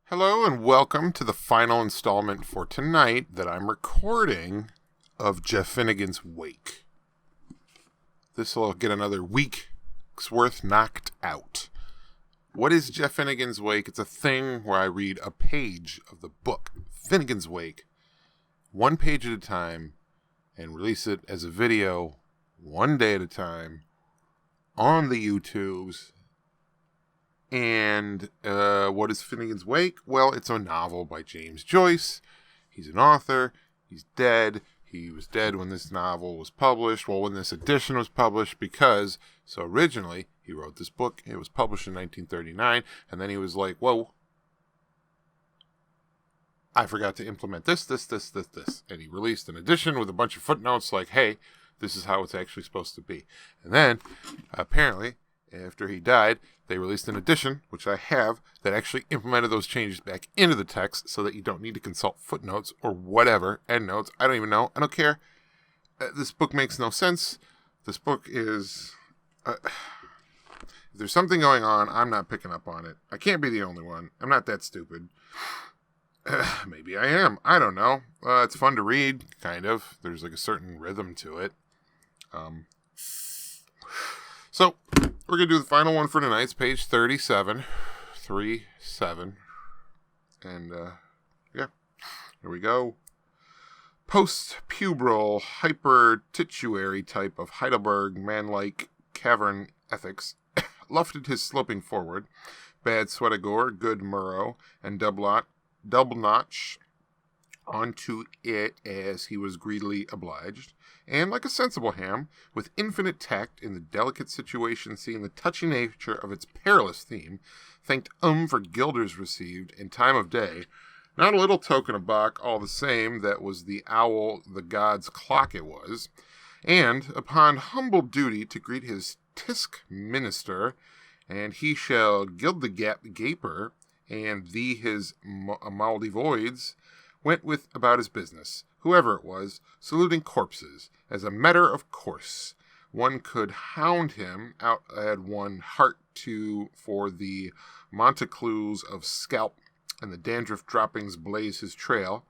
Hello and welcome to the final installment for tonight that I'm recording of Jeff Finnegan's Wake. This will get another week's worth knocked out. What is Jeff Finnegan's Wake? It's a thing where I read a page of the book, Finnegan's Wake, one page at a time, and release it as a video one day at a time on the YouTubes. And what is Finnegan's Wake? Well, it's a novel by James Joyce. He's an author. He's dead. He was dead when this novel was published. Well, when this edition was published, because so originally he wrote this book. It was published in 1939, and then he was like, "Whoa, I forgot to implement this, and he released an edition with a bunch of footnotes, like, "Hey, this is how it's actually supposed to be." And then apparently, after he died, they released an edition, which I have, that actually implemented those changes back into the text so that you don't need to consult footnotes or whatever, endnotes. I don't even know. I don't care. This book makes no sense. This book is... if there's something going on, I'm not picking up on it. I can't be the only one. I'm not that stupid. Maybe I am. I don't know. It's fun to read, kind of. There's like a certain rhythm to it. So, we're going to do the final one for tonight. It's page 37. 37. And, yeah. Here we go. Post-puberal, hypertituary type of Heidelberg man-like cavern ethics lufted his sloping forward. Bad Sweatigore, good Murrow, and double notch onto it as he was greedily obliged. And like a sensible ham, with infinite tact in the delicate situation, seeing the touchy nature of its perilous theme, thanked for guilders received in time of day, not a little token of Bach, all the same, that was the owl the god's clock it was, and upon humble duty to greet his tisk minister, and he shall gild the gaper, and thee his mouldy voids, went with about his business, whoever it was, saluting corpses, as a matter of course. One could hound him out, had one heart to, for the Monteclus of scalp, and the dandruff droppings blaze his trail,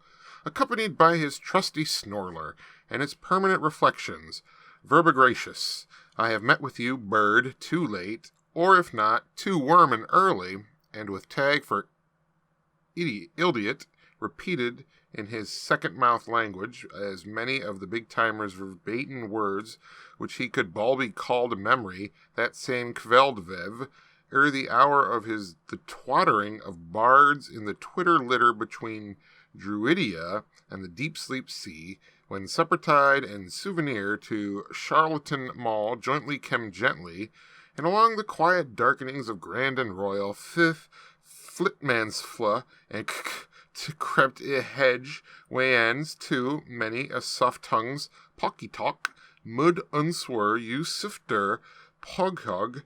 accompanied by his trusty Snorler, and its permanent reflections. Verbigracious, I have met with you, bird, too late, or if not, too worm and early, and with tag for idiot, repeated in his second-mouth language, as many of the big-timers' verbatim words, which he could balby call to memory, that same Kveldvev, ere the hour of the twattering of bards in the twitter-litter between Druidia and the deep-sleep sea, when suppertide and souvenir to Charlatan Mall jointly came gently, and along the quiet darkenings of Grand and Royal, Flitmansfla, and to crept a hedge, way-ends, too, many a soft-tongues, pocky-talk, mud unswer, you sifter, poghog,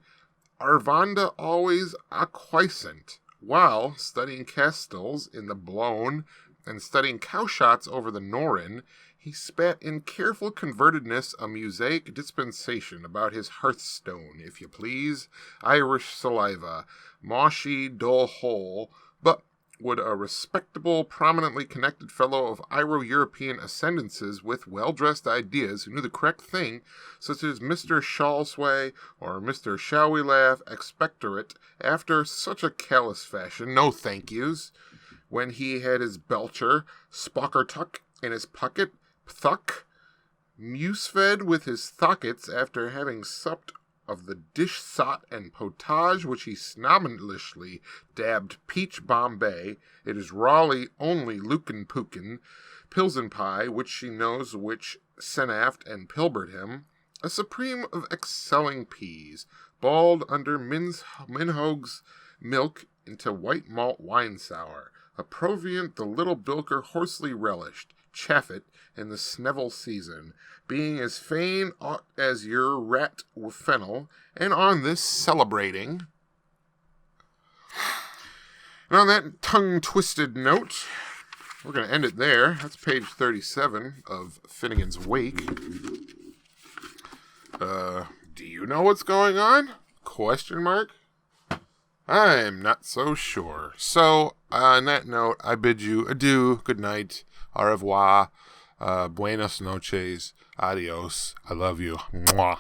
Arvanda always acquiescent, while, studying castles in the blown, and studying cow-shots over the Norrin, he spat in careful convertedness a mosaic dispensation about his hearthstone, if you please, Irish saliva, moshy, dull hole, but would a respectable, prominently connected fellow of Iro-European ascendances with well-dressed ideas who knew the correct thing, such as Mr. Shalsway or Mr. Shall We Laugh expectorate, after such a callous fashion, no thank yous, when he had his belcher, spockertuck, in his pocket, thuck, muse-fed with his thockets after having supped of the dish sot and potage which he snobbishly dabbed peach Bombay, it is Raleigh only Lucan Pukin, Pilsen pie, which she knows which senaft and pilbered him, a supreme of excelling peas, balled under Minhogue's milk into white malt wine sour, a proviant the little bilker hoarsely relished, chaffet in the snevel season, being as fain ought as your rat with fennel, and on this celebrating. And on that tongue-twisted note, we're going to end it there. That's page 37 of Finnegan's Wake. Do you know what's going on? Question mark? I'm not so sure. So, on that note, I bid you adieu, good night, au revoir, buenas noches, adios, I love you, mwah.